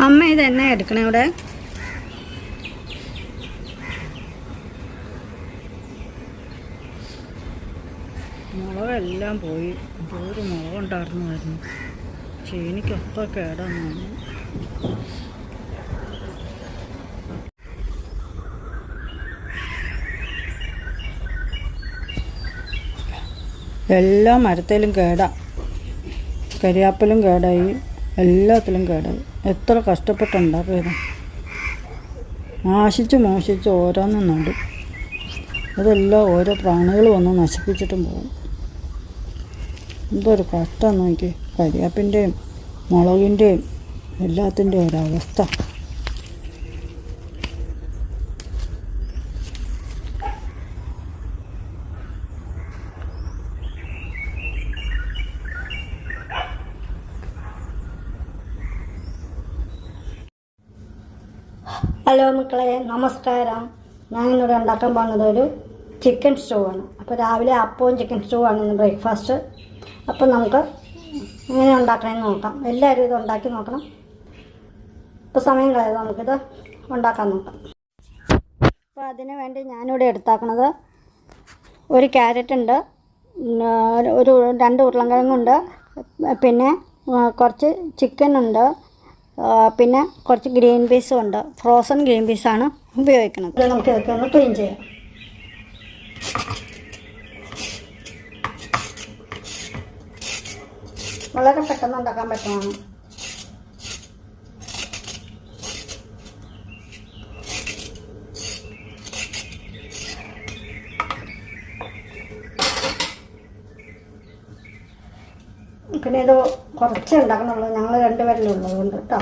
അമ്മ ഇത് എന്നാ എടുക്കണേ ഇവിടെ? മുളകെല്ലാം പോയി. ഒരു മുളകുണ്ടായിരുന്നു. ചീനിക്കൊക്കെ കേടാന്ന്. എല്ലാ മരത്തിലും കേടാ. കരിയാപ്പിലും കേടായി, എല്ലാത്തിലും കേടായി. എത്ര കഷ്ടപ്പെട്ടുണ്ടാക്കിയത്. മോഷിച്ച് ഓരോന്നും നടും. അതെല്ലാം ഓരോ പ്രാണികൾ വന്ന് നശിപ്പിച്ചിട്ടും പോകും. എന്തൊരു കഷ്ടം നോക്കി. കരിയാപ്പിൻ്റെയും മുളകിൻ്റെയും എല്ലാത്തിൻ്റെയും ഒരവസ്ഥ. ഹലോ മക്കളെ, നമസ്കാരം. ഞാനിന്നിവിടെ ഉണ്ടാക്കാൻ പോകുന്നത് ഒരു ചിക്കൻ സ്റ്റൂ ആണ്. അപ്പോൾ രാവിലെ അപ്പവും ചിക്കൻ സ്റ്റൂ ആണ് ഇന്ന് ബ്രേക്ക്ഫാസ്റ്റ്. അപ്പോൾ നമുക്ക് എങ്ങനെ ഉണ്ടാക്കണമെന്ന് നോക്കാം. എല്ലാവരും ഇത് ഉണ്ടാക്കി നോക്കണം. ഇപ്പോൾ സമയം കളയാതെ നമുക്കിത് ഉണ്ടാക്കാൻ നോക്കാം. അപ്പോൾ അതിന് വേണ്ടി ഞാനിവിടെ എടുത്താക്കുന്നത് ഒരു ക്യാരറ്റ് ഉണ്ട്, ഒരു 2 ഉരുളൻകിഴങ്ങുണ്ട്, പിന്നെ കുറച്ച് ചിക്കൻ ഉണ്ട്, പിന്നെ കുറച്ച് ഗ്രീൻ പീസും ഉണ്ട്. ഫ്രോസൺ ഗ്രീൻ പീസാണ് ഉപയോഗിക്കുന്നത്. ഇത് നമുക്ക് ഇതൊക്കെ ഒന്ന് ക്ലീൻ ചെയ്യാം. വളരെ പെട്ടെന്ന് ഉണ്ടാക്കാൻ പറ്റുന്നതാണ്. പിന്നെ ഇത് കുറച്ച് ഉണ്ടാക്കണുള്ളൂ, ഞങ്ങൾ 2 പേരല്ലേ ഉള്ളത് കൊണ്ട് കേട്ടോ.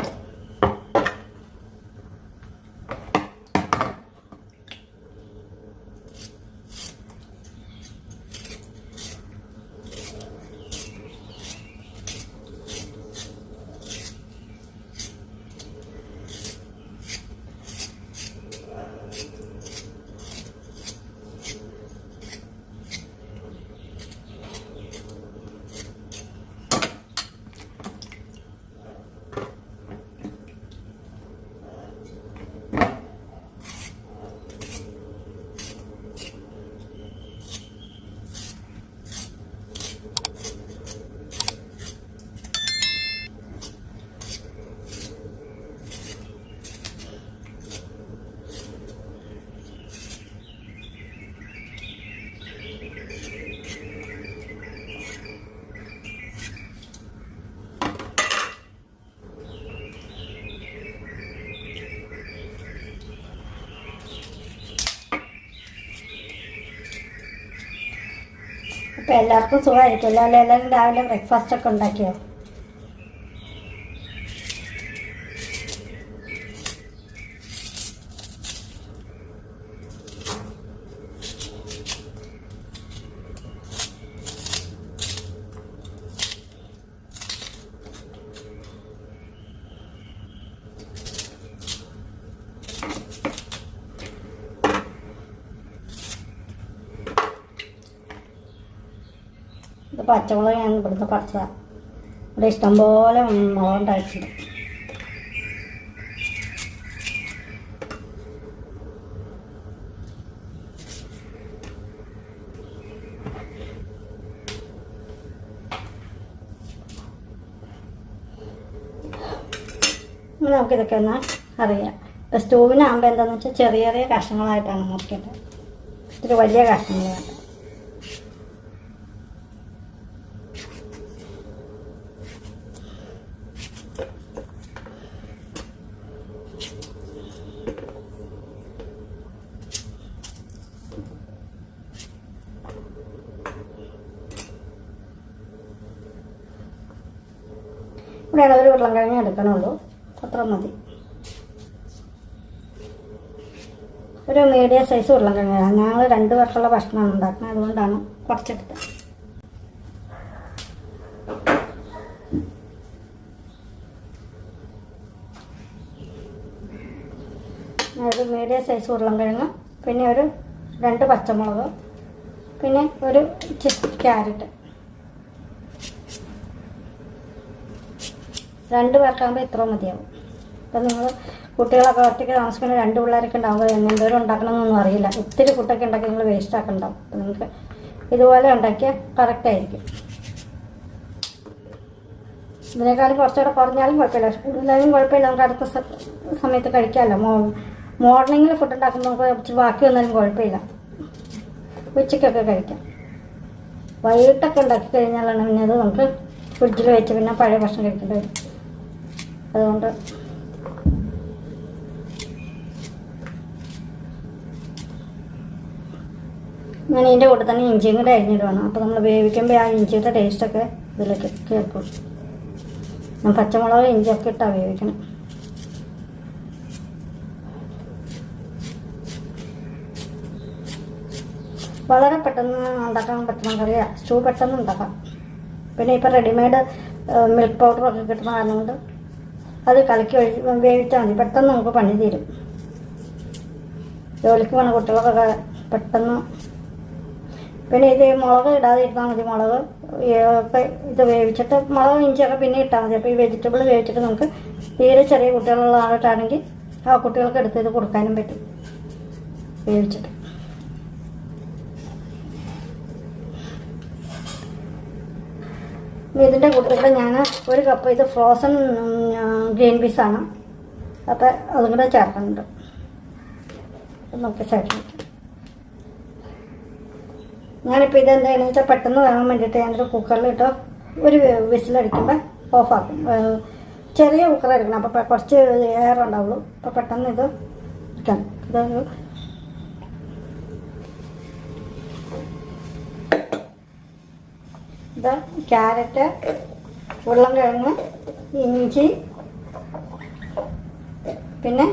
അപ്പോൾ എല്ലാവർക്കും സുഖമായിരിക്കുമല്ലോ അല്ലേ? എല്ലാവരും രാവിലെ ബ്രേക്ക്ഫാസ്റ്റൊക്കെ ഉണ്ടാക്കിയോ? ഇത് പച്ചമുളക് ഞാൻ ഇവിടുന്ന് പറിച്ചതാണ്. ഇവിടെ ഇഷ്ടംപോലെ മുളകുണ്ടായിട്ടുണ്ട്. നമുക്കിതൊക്കെ ഒന്ന് അറിയാം. ഇപ്പോൾ സ്റ്റൂവിനാകുമ്പോൾ എന്താണെന്ന് വെച്ചാൽ ചെറിയ ചെറിയ കഷ്ണങ്ങളായിട്ടാണ് മുറിക്കേണ്ടത്. ഇത്തിരി വലിയ കഷ്ണങ്ങൾ വേണ്ട. ഇവിടെ ഒരു ഉരുളൻകിഴങ്ങ് എടുക്കണുള്ളൂ, അത്ര മതി. ഒരു മീഡിയം സൈസ് ഉരുളൻകിഴങ്ങ്. ഞങ്ങൾ 2 പേർക്കുള്ള ഭക്ഷണമാണ് ഉണ്ടാക്കുന്നത്, അതുകൊണ്ടാണ് കുറച്ചെടുത്തത്. ഒരു മീഡിയം സൈസ് ഉരുളൻകിഴങ്ങ്, പിന്നെ ഒരു 2 പച്ചമുളക്, പിന്നെ ഒരു ക്യാരറ്റ്. 2 പേർക്കാകുമ്പോൾ ഇത്ര മതിയാവും. അപ്പം നിങ്ങൾ കുട്ടികളൊക്കെ ഒറ്റയ്ക്ക് താമസിക്കുന്ന 2 പിള്ളേരൊക്കെ ഉണ്ടാകുമ്പോൾ എന്തോരം ഉണ്ടാക്കണമെന്നൊന്നും അറിയില്ല. ഒത്തിരി ഫുഡൊക്കെ ഉണ്ടാക്കി നിങ്ങൾ വേസ്റ്റ് ആക്കണ്ടാവും. അപ്പം നിങ്ങൾക്ക് ഇതുപോലെ ഉണ്ടാക്കിയാൽ കറക്റ്റായിരിക്കും. ഇതിനേക്കാളും കുറച്ചുകൂടെ കുറഞ്ഞാലും കുഴപ്പമില്ല, കൂടുതലായാലും കുഴപ്പമില്ല. നമുക്ക് അടുത്ത സമയത്ത് കഴിക്കാമല്ലോ. മോർണിംഗിൽ ഫുഡ് ഉണ്ടാക്കുമ്പോൾ നമുക്ക് ബാക്കി വന്നാലും കുഴപ്പമില്ല, ഉച്ചയ്ക്കൊക്കെ കഴിക്കാം. വൈകിട്ടൊക്കെ ഉണ്ടാക്കി കഴിഞ്ഞാലാണ് പിന്നെ അത് നമുക്ക് ഫ്രിഡ്ജിൽ വെച്ച് പിന്നെ പഴയ ഭക്ഷണം കഴിക്കേണ്ടി വരും. അതുകൊണ്ട് ഞാൻ ഇതിൻ്റെ കൂടെ തന്നെ ഇഞ്ചിയും കൂടെ അരിഞ്ഞിടുവാണ്. അപ്പോൾ നമ്മൾ വേവിക്കുമ്പോൾ ആ ഇഞ്ചിയുടെ ടേസ്റ്റൊക്കെ ഇതിലേക്ക് കേൾക്കും. ഞാൻ പച്ചമുളക് ഇഞ്ചിയൊക്കെ ഇട്ടാണ് വേവിക്കണം. വളരെ പെട്ടെന്ന് ഉണ്ടാക്കാൻ പറ്റുന്ന കറിയാണ്. സ്റ്റൂ പെട്ടെന്ന് ഉണ്ടാക്കാം. പിന്നെ ഇപ്പോൾ റെഡിമെയ്ഡ് മിൽക്ക് പൗഡറൊക്കെ കിട്ടുന്ന കാരണം കൊണ്ട് അത് കലക്കി വേവിച്ചാൽ മതി. പെട്ടെന്ന് നമുക്ക് പണി തീരും. ജോലിക്ക് പോകുന്ന കുട്ടികൾക്കൊക്കെ പെട്ടെന്ന്. പിന്നെ ഇത് മുളക് ഇടാതെ ഇരുന്നാൽ മതി. മുളക് ഒക്കെ ഇത് വേവിച്ചിട്ട് മുളക് ഇഞ്ചിയൊക്കെ പിന്നെ ഇട്ടാൽ മതി. അപ്പോൾ ഈ വെജിറ്റബിൾ വേവിച്ചിട്ട് നമുക്ക് തീരെ ചെറിയ കുട്ടികളുള്ള ആളായിട്ടാണെങ്കിൽ ആ കുട്ടികൾക്ക് എടുത്ത് ഇത് കൊടുക്കാനും പറ്റും വേവിച്ചിട്ട്. ഇതിൻ്റെ കൂട്ടത്തിൽ ഞാൻ 1 കപ്പ് ഇത് ഫ്രോസൺ ഗ്രീൻ പീസാണ്. അപ്പോൾ അതും കൂടെ ചേർക്കുന്നുണ്ട്. നമുക്ക് സൈഡിൽ വയ്ക്കാം. ഞാനിപ്പോൾ ഇതെന്താണെന്ന് വെച്ചാൽ പെട്ടെന്ന് വേകാൻ വേണ്ടിയിട്ട് ഞാനൊരു കുക്കറിലിട്ട് ഒരു വിസിലടിക്കുമ്പോൾ ഓഫാക്കും. ചെറിയ കുക്കർ എടുക്കണം, അപ്പോൾ കുറച്ച് എയർ ഉണ്ടാവുള്ളൂ. അപ്പോൾ പെട്ടെന്ന് ഇത് ഇരിക്കാം. ഇതൊരു ഇത് ക്യാരറ്റ്, ഉരുളൻകിഴങ്ങ്, ഇഞ്ചി, പിന്നെ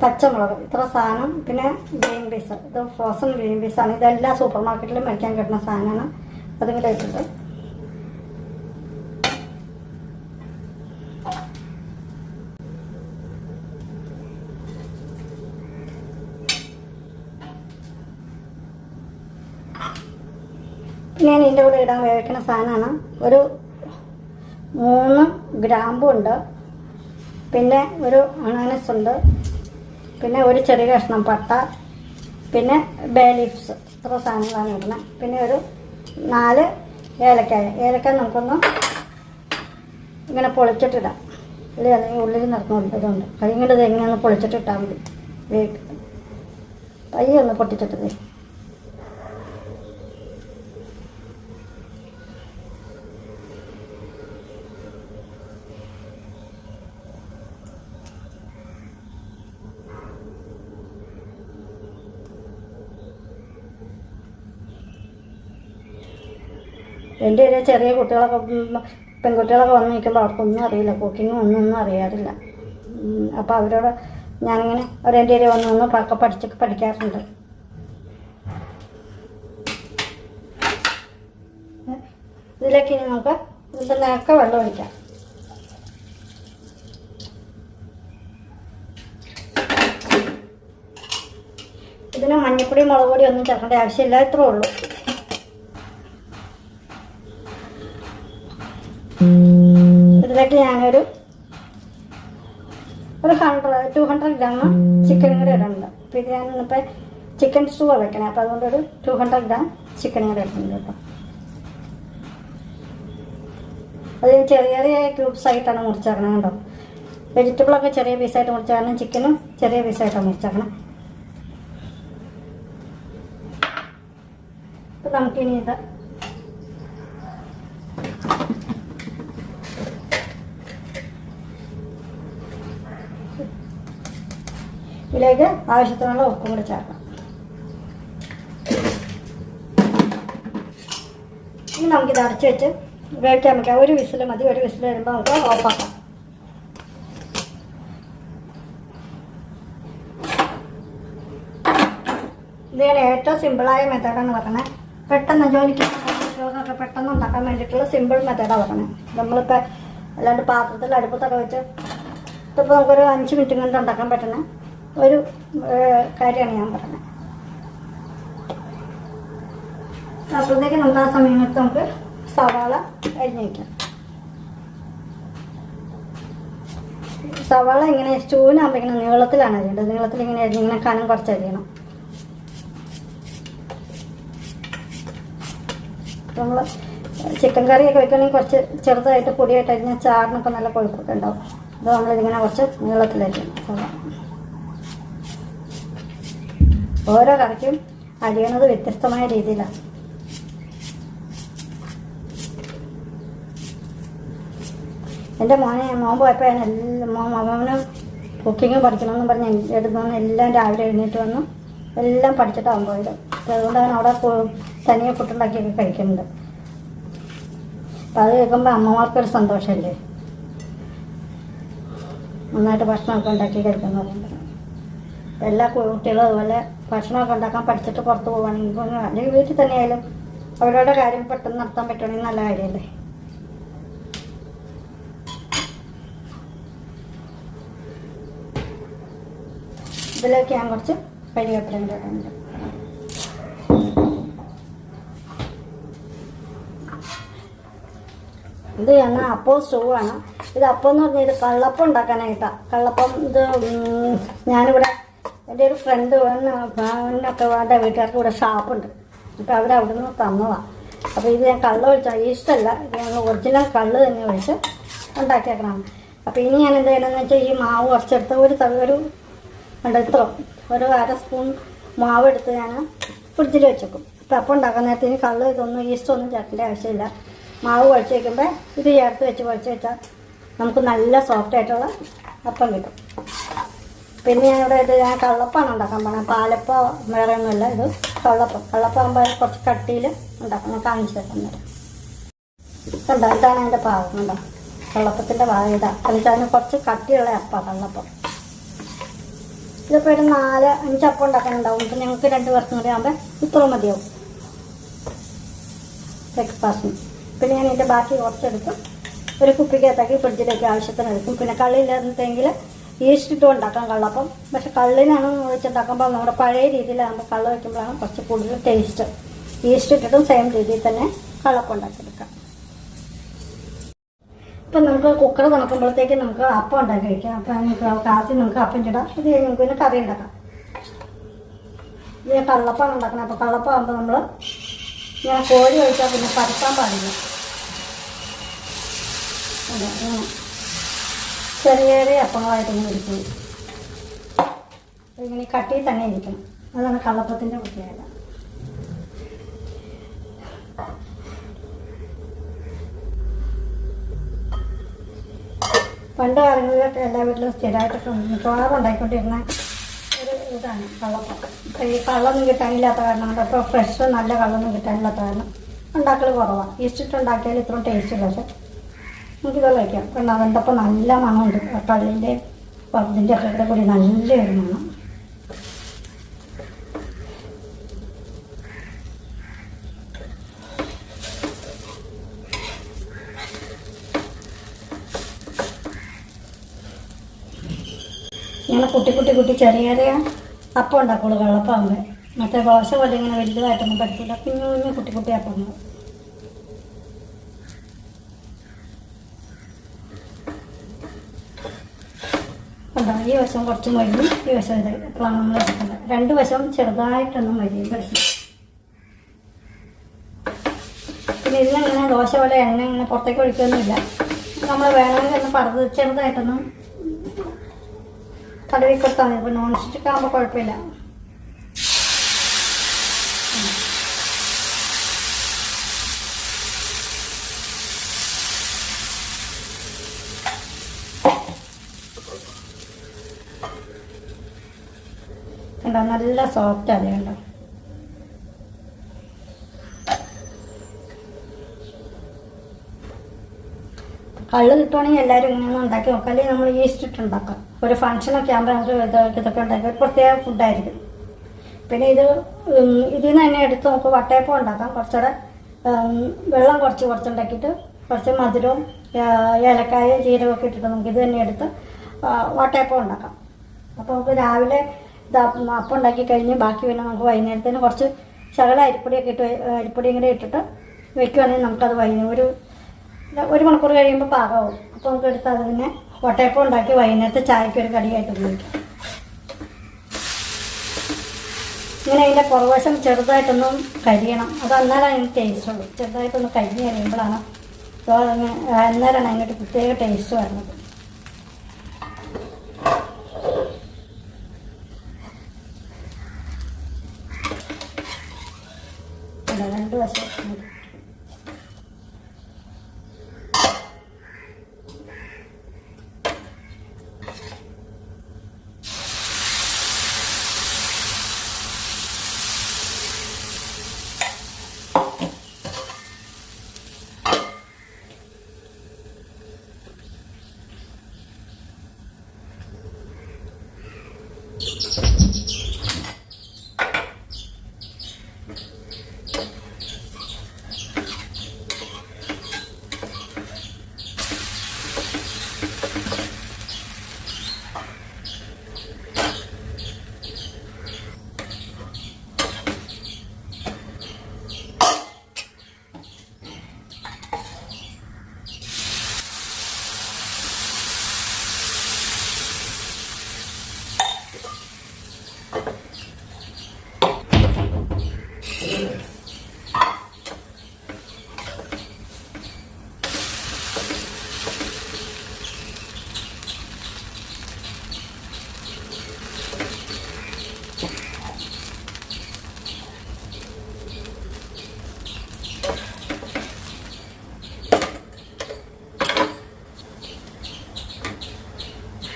പച്ചമുളക്, ഇത്ര സാധനം. പിന്നെ ഗ്രീൻ പീസ്, ഇത് ഫ്രോസൺ ഗ്രീൻ പീസാണ്. ഇതെല്ലാം സൂപ്പർ മാർക്കറ്റിലും മേടിക്കാൻ കിട്ടുന്ന സാധനമാണ്. അതും കൂടെ ഇട്ടിട്ട് ഞാൻ ഇതിൻ്റെ കൂടെ ഇടാൻ വേവിക്കുന്ന സാധനമാണ്. ഒരു 3 ഗ്രാമ്പുണ്ട്, പിന്നെ ഒരു അനാനസുണ്ട്, പിന്നെ ഒരു ചെറിയ കഷ്ണം പട്ട, പിന്നെ ബേ ലീഫ്സ്, ഇത്ര സാധനങ്ങളാണ് ഇടുന്നത്. പിന്നെ ഒരു 4 ഏലക്കായ. ഏലക്കായ നമുക്കൊന്ന് ഇങ്ങനെ പൊളിച്ചിട്ടിടാം. അല്ലെങ്കിൽ ഉള്ളിൽ നിറക്കുന്നുണ്ട്. ഇതുണ്ട് കഴിയുമ്പോൾ ഇത് എങ്ങനെ ഒന്ന് പൊളിച്ചിട്ടിട്ടാൽ മതി. പയ്യെ ഒന്ന് പൊട്ടിച്ചിട്ടത്. എൻ്റെ ഒരു ചെറിയ കുട്ടികളൊക്കെ പെൺകുട്ടികളൊക്കെ വന്ന് നിൽക്കുമ്പോൾ അവർക്കൊന്നും അറിയില്ല, കുക്കിങ്ങും ഒന്നും അറിയാറില്ല. അപ്പോൾ അവരോട് ഞാനിങ്ങനെ അവരെൻ്റെ ഒരു ഒന്ന് പഠിക്കാറുണ്ട്. ഇതിലേക്ക് ഇനി നമുക്ക് ഇതിൻ്റെ നേരത്തെ വെള്ളം ഒഴിക്കാം. ഇതിന് മഞ്ഞപ്പൊടി മുളക് പൊടി ഒന്നും ചേർക്കേണ്ട ആവശ്യമില്ല, ഇത്രേ ഉള്ളൂ. ഇതിലേക്ക് ഞാനൊരു 200 ഗ്രാം ചിക്കൻ കൂടെ ഇടുന്നുണ്ട്. അപ്പോൾ ഇത് ഞാനിപ്പോൾ ചിക്കൻ സ്റ്റൂ വെക്കണേ, അപ്പോൾ അതുകൊണ്ടൊരു 200 ഗ്രാം ചിക്കൻ കൂടെ ഇടുന്നുണ്ട് കേട്ടോ. അത് ചെറിയ ചെറിയ ക്യൂബ്സ് ആയിട്ടാണ് മുറിച്ചേക്കണം കേട്ടോ. വെജിറ്റബിളൊക്കെ ചെറിയ പീസായിട്ട് മുറിച്ചേക്കണം, ചിക്കനും ചെറിയ പീസായിട്ടാണ് മുറിച്ചേക്കണം. അപ്പോൾ നമുക്കിനി ഇത് ഇതിലേക്ക് ആവശ്യത്തിനുള്ള ഉപ്പും കൂടി ചേർക്കാം. ഇനി നമുക്കിത് അടച്ചു വെച്ച് വേവിക്കാൻ വയ്ക്കാം. ഒരു വിസിൽ മതി. ഒരു വിസിൽ വരുമ്പോൾ നമുക്ക് ഓഫാക്കാം. ഇത് ഞാൻ ഏറ്റവും സിമ്പിളായ മെത്തേഡാണ് പറയുന്നത്. പെട്ടെന്ന് ജോലിക്ക് കുട്ടികൾക്കൊക്കെ പെട്ടെന്ന് ഉണ്ടാക്കാൻ വേണ്ടിയിട്ടുള്ള സിമ്പിൾ മെത്തേഡാണ് പറയുന്നത്. നമ്മളിപ്പോൾ അല്ലാണ്ട് പാത്രത്തിൽ അടുപ്പത്തൊക്കെ വെച്ച് ഇതിപ്പോൾ നമുക്കൊരു 5 മിനിറ്റ് കൊണ്ട് ഉണ്ടാക്കാൻ പറ്റുന്ന ഒരു കാര്യമാണ് ഞാൻ പറഞ്ഞത്. അപ്പോഴത്തേക്ക് നമുക്ക് ആ സമയത്ത് നമുക്ക് സവാള അരിഞ്ഞ് വയ്ക്കാം. സവാള ഇങ്ങനെ സ്റ്റൂവിനാകുമ്പോൾ ഇങ്ങനെ നീളത്തിലാണ് അരിയേണ്ടത്. നീളത്തിൽ ഇങ്ങനെ അരിഞ്ഞ് ഇങ്ങനെ കനം കുറച്ച് അരിയണം. നമ്മൾ ചിക്കൻ കറിയൊക്കെ വെക്കണമെങ്കിൽ കുറച്ച് ചെറുതായിട്ട് പൊടിയായിട്ട് അരിഞ്ഞാൽ ചാറിനൊക്കെ നല്ല കൊഴുപ്പൊക്കെ ഉണ്ടാവും. അത് നമ്മളിതിങ്ങനെ കുറച്ച് നീളത്തിലരിയണം സവാള. ഓരോ കറിക്കും അരിയണത് വ്യത്യസ്തമായ രീതിയിലാണ്. എൻ്റെ മോൻ പോയപ്പോൾ ഞാൻ മോന് കുക്കിങ് പഠിക്കണമെന്നും പറഞ്ഞ് എടുത്തുനിന്ന് എല്ലാം രാവിലെ എഴുന്നേറ്റ് വന്നു എല്ലാം പഠിച്ചിട്ടാണ് പോയത്. അപ്പോൾ അതുകൊണ്ട് അവൻ അവിടെ തനിയെ ഫുഡുണ്ടാക്കിയൊക്കെ കഴിക്കുന്നുണ്ട്. അപ്പം അത് കേൾക്കുമ്പോൾ അമ്മമാർക്കൊരു സന്തോഷമല്ലേ, നന്നായിട്ട് ഭക്ഷണമൊക്കെ ഉണ്ടാക്കി കഴിക്കുന്ന പറയുമ്പോൾ. എല്ലാ കുട്ടികളും അതുപോലെ ഭക്ഷണമൊക്കെ ഉണ്ടാക്കാൻ പഠിച്ചിട്ട് പുറത്ത് പോവുകയാണെങ്കിൽ അല്ലെങ്കിൽ വീട്ടിൽ തന്നെയായാലും അവരുടെ കാര്യം പെട്ടെന്ന് നടത്താൻ പറ്റുകയാണെങ്കിൽ നല്ല കാര്യമല്ലേ. ഇതിലേക്ക് ഞാൻ കുറച്ച് കരിവേപ്പിലയും കൂടെ ഇടുന്നുണ്ട്. ഇത് എന്നാൽ അപ്പോൾ സ്റ്റൂ ആണ്. ഇത് അപ്പം എന്ന് പറഞ്ഞാൽ ഇത് കള്ളപ്പം ഉണ്ടാക്കാനായിട്ടാണ്. കള്ളപ്പം ഇത് ഞാനിവിടെ എൻ്റെ ഒരു ഫ്രണ്ട് ഒക്കെ വേണ്ട വീട്ടുകാർക്ക് ഇവിടെ ഷാപ്പുണ്ട്. അപ്പോൾ അവരവിടെ നിന്ന് തന്നതാണ്. അപ്പോൾ ഇത് ഞാൻ കള്ള് ഒഴിച്ചാൽ ഈസ്റ്റല്ല, ഇത് ഞങ്ങൾ ഒറിജിനൽ കള്ള് തന്നെ ഒഴിച്ച് ഉണ്ടാക്കിയേക്കണം. അപ്പോൾ ഇനി ഞാൻ എന്ത് ചെയ്യണമെന്ന് വെച്ചാൽ ഈ മാവ് കുറച്ചെടുത്ത് ഒരു ഒരു അര സ്പൂൺ മാവ് എടുത്ത് ഞാൻ ഫ്രിഡ്ജിൽ വെച്ചേക്കും. അപ്പം ഉണ്ടാക്കാൻ നേരത്തിന് കള്ള് ഇതൊന്നും ഈസ്റ്റൊന്നും ചേർക്കേണ്ട ആവശ്യമില്ല. മാവ് കുഴച്ച് വയ്ക്കുമ്പോൾ ഇത് ചേർത്ത് വെച്ച് കുഴച്ച് വെച്ചാൽ നമുക്ക് നല്ല സോഫ്റ്റ് ആയിട്ടുള്ള അപ്പം കിട്ടും. പിന്നെ ഞാനിവിടെ ഞാൻ കള്ളപ്പമാണ് ഉണ്ടാക്കാൻ പോകണം. പാലപ്പം വേറെ ഒന്നുമില്ല, ഇത് കള്ളപ്പം. കള്ളപ്പം ആകുമ്പോൾ കുറച്ച് കട്ടിയിൽ ഉണ്ടാക്കാം. ഞാൻ കാണിച്ചു തരാം നേരം. കണ്ടോ, ഇതാണ് അതിൻ്റെ പാകം. കണ്ടോ, കള്ളപ്പത്തിൻ്റെ പാകം ഇതാണ്. കളിച്ചാൽ അതിന് കുറച്ച് കട്ടിയുള്ള അപ്പം കള്ളപ്പം. ഇതിപ്പോൾ ഒരു 4-5 അപ്പം ഉണ്ടാക്കാനുണ്ടാവും. ഇപ്പം ഞങ്ങൾക്ക് 2 പേർക്കും കൂടി ആകുമ്പോൾ ഇത്ര മതിയാവും ബ്രേക്ക്ഫാസ്റ്റിന്. പിന്നെ ഞാൻ ഇതിൻ്റെ ബാക്കി കുറച്ചെടുക്കും ഒരു കുപ്പിക്കകത്താക്കി ഫ്രിഡ്ജിലേക്ക് ആവശ്യത്തിന് എടുക്കും. പിന്നെ കള്ളില്ലാതെങ്കിൽ ഈസ്റ്റ് ഇട്ടും ഉണ്ടാക്കാം കള്ളപ്പം. പക്ഷെ കള്ളിനാണ് ഒഴിച്ചുണ്ടാക്കുമ്പോൾ നമ്മുടെ പഴയ രീതിയിലാകുമ്പോൾ കള്ള് വയ്ക്കുമ്പോഴാണ് കുറച്ച് കൂടുതൽ ടേസ്റ്റ്. ഈസ്റ്റ് ഇട്ടിട്ടും സെയിം രീതിയിൽ തന്നെ കള്ളപ്പം ഉണ്ടാക്കിയെടുക്കാം. ഇപ്പം നമുക്ക് കുക്കർ തണുക്കുമ്പോഴത്തേക്ക് നമുക്ക് അപ്പം ഉണ്ടാക്കി വയ്ക്കാം. അപ്പം നമുക്ക് ആദ്യം നമുക്ക് അപ്പം ചുടാം. ഇത് കഴിഞ്ഞ് നമുക്ക് പിന്നെ കറി ഉണ്ടാക്കാം. ഇത് കള്ളപ്പാണ് ഉണ്ടാക്കണം. അപ്പോൾ കള്ളപ്പം ആകുമ്പോൾ നമ്മൾ ഇങ്ങനെ കോരി ഒഴിച്ചാൽ പിന്നെ പരത്താൻ പാടില്ല. ചെറിയ ചെറിയ അപ്പങ്ങളായിട്ടൊന്നും ഇരിക്കും. ഇങ്ങനെ കട്ടിയിൽ തന്നെ ഇരിക്കണം. അതാണ് കള്ളപ്പത്തിൻ്റെ പ്രത്യേകത. പണ്ട് കാലങ്ങളിലൊക്കെ എല്ലാ വീട്ടിലും സ്ഥിരമായിട്ടൊക്കെ മിക്കവാറും ഉണ്ടാക്കിക്കൊണ്ടിരുന്ന ഒരു ഇതാണ് കള്ളപ്പം. ഈ കള്ളൊന്നും കിട്ടാനില്ലാത്ത കാരണം കൊണ്ട് ഇപ്പോൾ ഫ്രഷ് നല്ല കള്ളൊന്നും കിട്ടാനില്ലാത്ത കാരണം ഉണ്ടാക്കൽ കുറവാണ്. ഈസ്റ്റിട്ട് ഉണ്ടാക്കിയാൽ ഇത്രയും ടേസ്റ്റ് ഇല്ല. പക്ഷെ നമുക്കിതെല്ലാം വയ്ക്കാം. കാരണം അതിൻ്റെ ഒപ്പം നല്ല മണമുണ്ട്. കള്ളിൻ്റെ ഇതിൻ്റെ ഒക്കെ കൂടി നല്ലൊരു മണം. ഇങ്ങനെ കുട്ടി ചെറിയ ചെറിയ അപ്പം ഉണ്ടാക്കുള്ളൂ കള്ളപ്പാകുമ്പോൾ. മറ്റേ ദോശ പോലെ ഇങ്ങനെ വലുതായിട്ടൊന്നും പറ്റില്ല. കുഞ്ഞു കുട്ടി അപ്പങ്ങൾ. കണ്ടോ, ഈ വശം കുറച്ച് മരിയും ഈ വശം ഇത് അപ്പോഴാണ് നമ്മൾ എടുക്കേണ്ടത്. 2 വശവും ചെറുതായിട്ടൊന്നും മരിയും പഠിച്ചു. പിന്നെ ഇതിനങ്ങനെ ദോശ പോലെ എണ്ണ ഇങ്ങനെ പുറത്തേക്ക് ഒഴിക്കുകയൊന്നുമില്ല. നമ്മൾ വേണമെങ്കിൽ ഒന്ന് ചെറുതായിട്ടൊന്നും കടുവി കൊടുത്താൽ മതി. ഇപ്പോൾ നോൺ സ്റ്റിക്ക് ആകുമ്പോൾ കുഴപ്പമില്ല. കണ്ടോ, നല്ല സോഫ്റ്റ് ആണ്. കണ്ടോ, കള്ള് കിട്ടുവാണെങ്കിൽ എല്ലാവരും ഇങ്ങനെയൊന്നും ഉണ്ടാക്കി നോക്കാം. അല്ലെങ്കിൽ നമ്മൾ ഈസ്റ്റ് ഇട്ട് ഉണ്ടാക്കാം. ഒരു ഫംഗ്ഷനൊക്കെ ആകുമ്പോൾ നമുക്ക് ഇതൊക്കെ ഉണ്ടാക്കി ഒരു പ്രത്യേക ഫുഡായിരിക്കും. പിന്നെ ഇതിൽ നിന്ന് തന്നെ എടുത്ത് നമുക്ക് വട്ടയപ്പം ഉണ്ടാക്കാം. കുറച്ചുകൂടെ വെള്ളം കുറച്ചുണ്ടാക്കിയിട്ട് കുറച്ച് മധുരവും ഏലക്കായ ജീരകമൊക്കെ ഇട്ടിട്ട് നമുക്ക് ഇത് തന്നെ എടുത്ത് വട്ടയപ്പം ഉണ്ടാക്കാം. അപ്പോൾ നമുക്ക് രാവിലെ അപ്പം ഉണ്ടാക്കി കഴിഞ്ഞ് ബാക്കി പിന്നെ നമുക്ക് വൈകുന്നേരത്തിന് കുറച്ച് ശകല അരിപ്പൊടി ഇങ്ങനെ ഇട്ടിട്ട് വെക്കുകയാണെങ്കിൽ നമുക്കത് ഒരു മണിക്കൂർ കഴിയുമ്പോൾ പാകമാവും. അപ്പോൾ നമുക്ക് എടുത്ത് അത് പിന്നെ വട്ടയപ്പം ഉണ്ടാക്കി വൈകുന്നേരത്തെ ചായക്ക് ഒരു കടിയായിട്ട് ഉപയോഗിക്കാം. ഇങ്ങനെ അതിൻ്റെ പുറവശം ചെറുതായിട്ടൊന്നും കരിയണം, അത് അന്നേരം അതിന് ടേസ്റ്റ് ഉള്ളൂ. ചെറുതായിട്ടൊന്ന് കരിഞ്ഞ് കഴിയുമ്പോഴാണ് അന്നേരമാണ് അതിനൊരു പ്രത്യേക ടേസ്റ്റ് വരുന്നത്. രണ്ട് വശം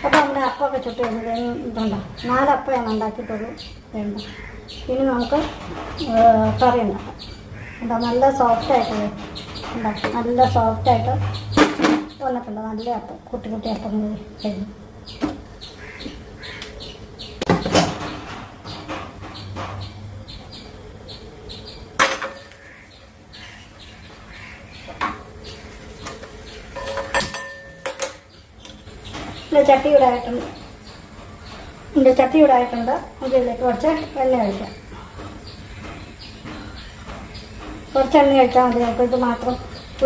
അപ്പോൾ നമ്മുടെ അപ്പമൊക്കെ ചുട്ട് കഴിഞ്ഞത് ഇതുണ്ടോ, 4 അപ്പം ഞാൻ ഉണ്ടാക്കിയിട്ടുള്ളൂ. വേണ്ട, ഇനി നമുക്ക് കറി ഉണ്ടാക്കാം. എന്താ നല്ല സോഫ്റ്റായിട്ട് ഉണ്ടാക്കും, നല്ല സോഫ്റ്റായിട്ട് വന്നിട്ടുണ്ട്. നല്ല അപ്പം, കുട്ടി കുട്ടി അപ്പം കഴിഞ്ഞു. ചട്ടി ചൂടായിട്ടുണ്ട്, ഇതിലേക്ക് കുറച്ച് എണ്ണ ഒഴിക്കാം. കുറച്ച് എണ്ണ ഒഴിച്ചാൽ മതി. നമുക്ക് ഇത് മാത്രം,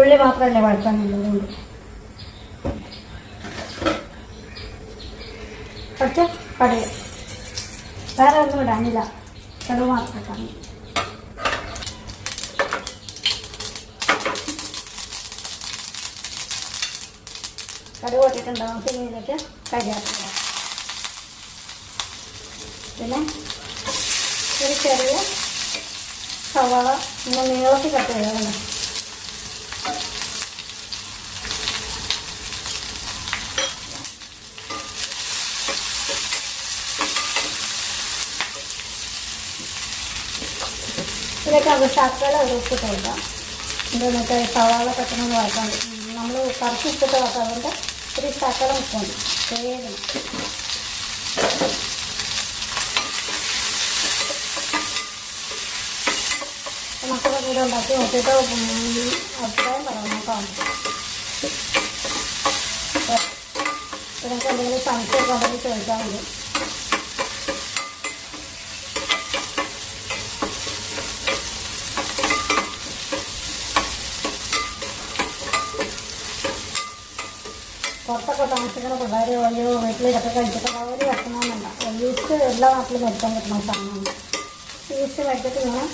ഉള്ളി മാത്രമല്ലേ വഴറ്റാനുള്ളതുകൊണ്ട്. കുറച്ച് കടുക്, വേറെ ഒന്നും ഇടാനില്ല, കടുക് മാത്രം ഇട്ടാൽ. കടുക് പൊട്ടിട്ടുണ്ടാകും. പിന്നെ ഇതിലേക്ക് കരിയാപ്പില, പിന്നെ ഒരു ചെറിയ സവാള ഇങ്ങനെ നീളത്തിൽ കട്ട് ചെയ്യണം. ഇതിലേക്ക് അത് ശർക്കര ഒരു ഉപ്പിട്ട് കൊടുക്കാം. എന്നിട്ട് സവാള പെട്ടെന്ന് വഴക്കാൻ നമ്മൾ കറക്കി ഉപ്പിട്ട് വയ്ക്കാറുണ്ട്. ഒരു ശർക്കര മുക്കുണ്ട് വേഗം. മക്കളെ കൂടെ ഉണ്ടാക്കി നോക്കിയിട്ട് അഭിപ്രായം പറയാം കേട്ടോ. നിങ്ങൾക്ക് എന്തെങ്കിലും സംശയമൊക്കെ ഉണ്ടെങ്കിൽ ചോദിച്ചാൽ മതി. പുറത്തൊക്കെ താമസിക്കുന്ന പിള്ളേർ ഒരു വീട്ടിൽ ഇതൊക്കെ കഴിച്ചിട്ട് ഒരു വിഷമമൊന്നുമില്ല. ഈസ്റ്റ് എല്ലാ നാട്ടിലും കഴിക്കാൻ പറ്റുന്ന സാധനമാണ്. ഈസ്റ്റ് കഴിച്ചിട്ട് ഇങ്ങനെ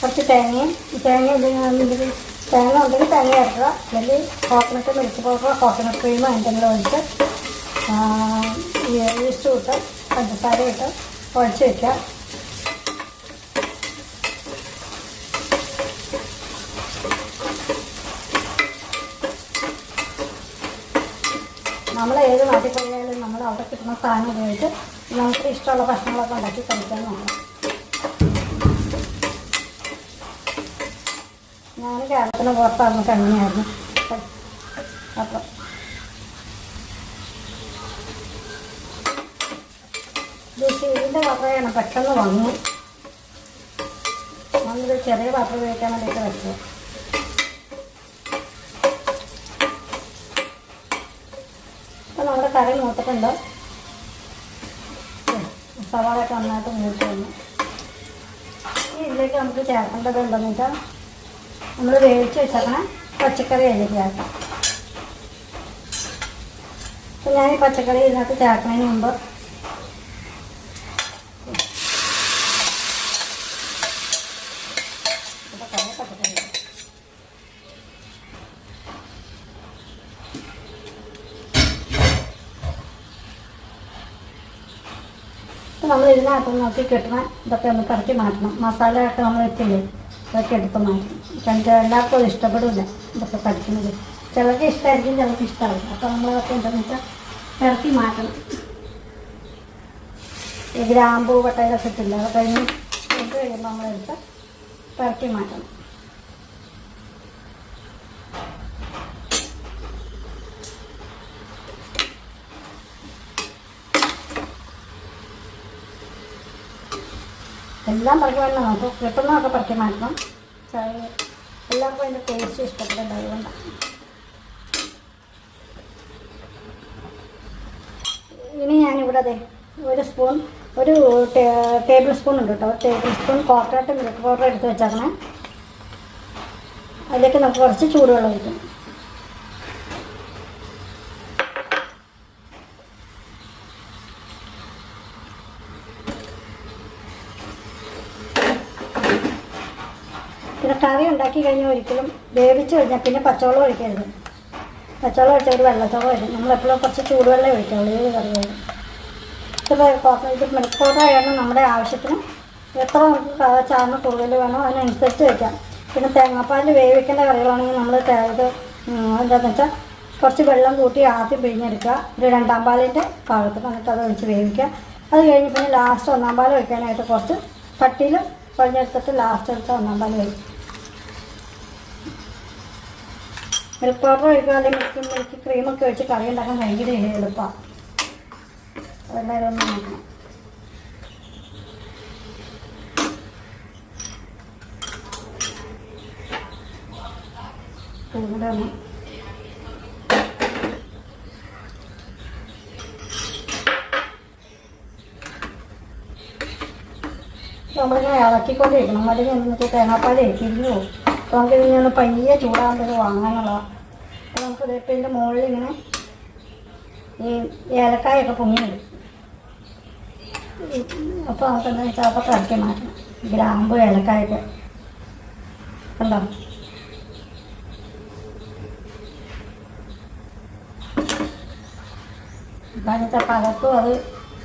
കുറച്ച് തേങ്ങ ഉണ്ടെങ്കിൽ തേങ്ങ ഇറക്കുക, അല്ലെങ്കിൽ കോക്കനട്ട് മിൽക്ക് പൗഡറോ കോക്കനട്ട് ക്രീമോ എന്തെങ്കിലും ഒഴിച്ച് ഈസ്റ്റ് ഇട്ട് പഞ്ചസാര ഇട്ട് കുഴച്ച് വയ്ക്കുക. നമ്മൾ ഏത് നാട്ടിൽ പോയാലും നമ്മൾ അവിടെ കിട്ടുന്ന സാധനം ഉപയോഗിച്ച് നമുക്ക് ഇഷ്ടമുള്ള ഭക്ഷണങ്ങളൊക്കെ ഉണ്ടാക്കി കഴിക്കാൻ നോക്കാം. ഞാൻ കേരളത്തിന് പുറത്താകുമ്പോൾ കഞ്ഞിയായിരുന്നു. അപ്പം സ്റ്റീലിൻ്റെ പാത്രമാണ്, പെട്ടെന്ന് വന്നു. നമ്മളൊരു ചെറിയ പാത്രം ഉപയോഗിക്കാൻ വേണ്ടിയിട്ട് വെച്ചത്. അപ്പോൾ നമ്മുടെ കറി മൂത്തിട്ടുണ്ട്. സവാളയൊക്കെ നന്നായിട്ട് മൂത്ത് വന്നു. ഇതിലേക്ക് നമുക്ക് ചേർക്കേണ്ടത് എന്താണെന്ന് വെച്ചാൽ നമ്മൾ വേവിച്ച് വെച്ചേക്കണ പച്ചക്കറി അതിലേക്ക് ചേർക്കാം. അപ്പോൾ ഞാൻ ഈ പച്ചക്കറി ഇതിനകത്ത് ചേർക്കുന്നതിന് മുമ്പ് നമ്മൾ ഇതിനകത്ത് നോക്കി കിട്ടണം ഇതൊക്കെ ഒന്ന് പറക്കി മാറ്റണം. മസാലയൊക്കെ നമ്മൾ വെച്ചില്ലേ ഇതൊക്കെ എടുത്ത് മാറ്റണം. എനിക്ക് എല്ലാവർക്കും അത് ഇഷ്ടപ്പെടില്ല ഇതൊക്കെ കഴിക്കുന്നത്. ചിലർക്ക് ഇഷ്ടമായിരിക്കും, ചിലർക്ക് ഇഷ്ടമാവില്ല. അപ്പോൾ നമ്മളതൊക്കെ എന്താണെന്ന് വെച്ചാൽ ഇറക്കി മാറ്റണം. ഈ ഗ്രാമ്പൂ പട്ടയിലൊക്കെ ഇട്ടില്ല, അത് കഴിഞ്ഞ് കഴിയുമ്പോൾ നമ്മളെടുത്ത് ഇറക്കി മാറ്റണം. എല്ലാം പറക്കി വേണം, നമുക്ക് കിട്ടുന്നതൊക്കെ പറക്കി മാറ്റണം. എല്ലാവർക്കും അതിൻ്റെ ടേസ്റ്റ് ഇഷ്ടപ്പെടേണ്ട, അതുകൊണ്ടാണ്. ഇനി ഞാനിവിടെ അതെ ഒരു ടേബിൾ സ്പൂൺ ഉണ്ട് കേട്ടോ. Table spoon coconut milk powder എടുത്ത് വെച്ചേക്കണേ. അതിലേക്ക് നമുക്ക് കുറച്ച് ചൂടുവെള്ളം ഒഴിക്കും. പിന്നെ കറി ഉണ്ടാക്കി കഴിഞ്ഞാൽ ഒരിക്കലും വേവിച്ച് കഴിഞ്ഞാൽ പിന്നെ പച്ചവെള്ളം ഒഴിക്കരുത്. പച്ചവെള്ളം ഒഴിച്ചാൽ ഒരു വെള്ളച്ചോളം വരും. നമ്മളെപ്പോഴും കുറച്ച് ചൂടുവെള്ളം ഒഴിക്കുള്ളൂ ഏത് കറി കഴിഞ്ഞു. ഇത് മിൽക്ക് പൗഡർ ആയിരുന്നു നമ്മുടെ ആവശ്യത്തിന്. എത്ര നമുക്ക് ചാറിന് കൂടുതൽ വേണോ അതിനനുസരിച്ച് വയ്ക്കാം. പിന്നെ തേങ്ങാപ്പാൽ വേവിക്കേണ്ട കറികളാണെങ്കിൽ നമ്മൾ ഇത് എന്താണെന്ന് വെച്ചാൽ കുറച്ച് വെള്ളം കൂട്ടി ആദ്യം പിഴിഞ്ഞെടുക്കുക. ഒരു രണ്ടാം പാലിൻ്റെ പാകത്തിൽ എന്നിട്ട് അത് ഒഴിച്ച് വേവിക്കുക. അത് കഴിഞ്ഞ് പിന്നെ ലാസ്റ്റ് ഒന്നാം പാൽ വയ്ക്കാനായിട്ട് കുറച്ച് കട്ടിയിൽ കുഴഞ്ഞെടുത്തിട്ട് ലാസ്റ്റ് എടുത്ത് ഒന്നാം പാൽ വയ്ക്കും. മിൽക്ക് പൗഡർ ഒഴിക്കുക അല്ലെങ്കിൽ മിൽക്ക് ക്രീമൊക്കെ ഒഴിച്ച് കറി ഉണ്ടാക്കാൻ ഭയങ്കര എളുപ്പമാണ്. അതെല്ലാവരും ഒന്ന് നോക്കണം. ഇവിടെ ഒന്ന് നമ്മളിങ്ങനെ ഇളക്കിക്കൊണ്ടിരിക്കണം. അല്ലെങ്കിൽ നമുക്ക് തേങ്ങാപ്പാൽ പിരിഞ്ഞു പോകും. അപ്പോൾ നമുക്ക് ഇതിനൊന്ന് പയ്യെ ചൂടാകുമ്പോൾ വാങ്ങാനുള്ളതാണ്. അപ്പോൾ നമുക്ക് ഇതിപ്പോൾ ഇതിൻ്റെ മുകളിൽ ഇങ്ങനെ ഈ ഏലക്കായൊക്കെ പൊങ്ങി വരും. അപ്പോൾ നമുക്ക് എന്താ വെച്ചാൽ അതൊക്കെ ഇറക്കി മാറ്റണം. ഗ്രാമ്പു ഏലക്കായൊക്കെ കണ്ടോ. എന്താണെന്ന് വെച്ചാൽ പലർക്കും അത്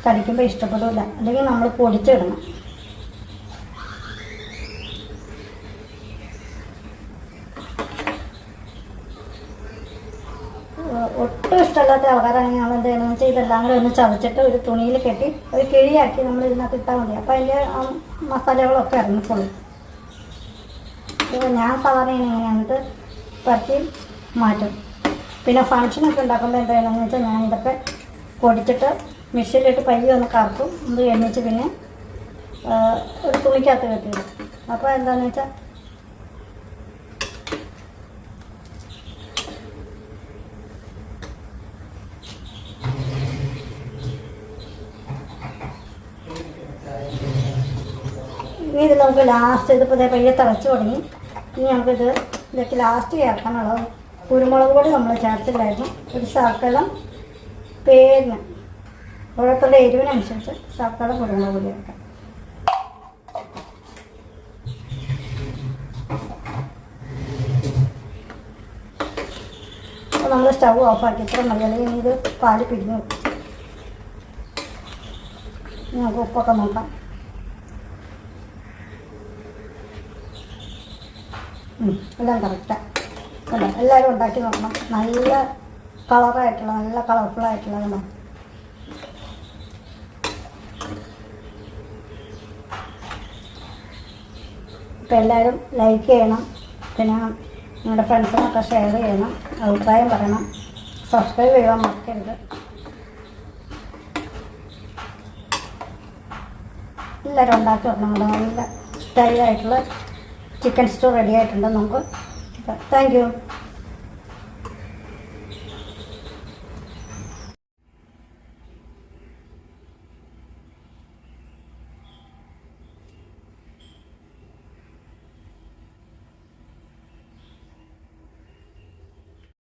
കടിക്കുമ്പോൾ ഇഷ്ടപ്പെടില്ല. അല്ലെങ്കിൽ നമ്മൾ പൊടിച്ചിടണം. ഒട്ടും ഇഷ്ടമില്ലാത്ത ആൾക്കാരാണെങ്കിൽ നമ്മൾ എന്ത് ചെയ്യണമെന്ന് വെച്ചാൽ ഇതെല്ലാം കൂടെ ഒന്ന് ചതച്ചിട്ട് ഒരു തുണിയിൽ കെട്ടി ഒരു കിഴിയാക്കി നമ്മൾ ഇതിനകത്ത് ഇട്ടാൽ മതി. അപ്പോൾ അതിൻ്റെ മസാലകളൊക്കെ ഇറങ്ങിക്കൊള്ളും. ഇപ്പോൾ ഞാൻ സാധാരണ ഇങ്ങനെയാണിത് പറക്കി മാറ്റും. പിന്നെ ഫങ്ഷനൊക്കെ ഉണ്ടാക്കുമ്പോൾ എന്ത് ചെയ്യണമെന്ന് വെച്ചാൽ ഞാൻ ഇതൊക്കെ പൊടിച്ചിട്ട് മിക്സിയിലിട്ട് പയ്യെ ഒന്ന് കറക്കും. ഒന്ന് എണ്ണിച്ച് പിന്നെ ഒരു തുണിക്കകത്ത് കെട്ടിയിടും. അപ്പോൾ എന്താണെന്ന് വെച്ചാൽ ഇനി ഇത് നമുക്ക് ലാസ്റ്റ് ഇതിപ്പോൾ പയ്യെ തിളച്ച് തുടങ്ങി. ഇനി നമുക്കിത് ഇതൊക്കെ ലാസ്റ്റ് ചേർക്കാനുള്ളത് കുരുമുളക് പൊടി നമ്മൾ ചേർത്തില്ലായിരുന്നു. ഒരു ശകലം പേരിന് ഓരോരുത്തരുടെ എരിവിനനുസരിച്ച് ശകലം കുരുമുളക് പൊടി ചേർക്കാം. അപ്പോൾ നമ്മൾ സ്റ്റൗ ഓഫാക്കി ഇത്ര മതി. അല്ലെങ്കിൽ ഇത് പാല് പിരിഞ്ഞു. നമുക്ക് ഉപ്പൊക്കെ നോക്കാം. എല്ലാം കറക്റ്റാണ്. അല്ല എല്ലാവരും ഉണ്ടാക്കി നോക്കണം. നല്ല കളറായിട്ടുള്ള നല്ല കളർഫുള്ളായിട്ടുള്ളതാണ്. അപ്പോൾ എല്ലാവരും ലൈക്ക് ചെയ്യണം. പിന്നെ നിങ്ങളുടെ ഫ്രണ്ട്സിനൊക്കെ ഷെയർ ചെയ്യണം. അഭിപ്രായം പറയണം. സബ്സ്ക്രൈബ് ചെയ്യാൻ മറക്കരുത്. എല്ലാവരും ഉണ്ടാക്കി നോക്കണം. നല്ല സ്റ്റൈലായിട്ടുള്ള ചിക്കൻ സ്റ്റൂ റെഡി ആയിട്ടുണ്ട്. നമുക്ക് താങ്ക് യു.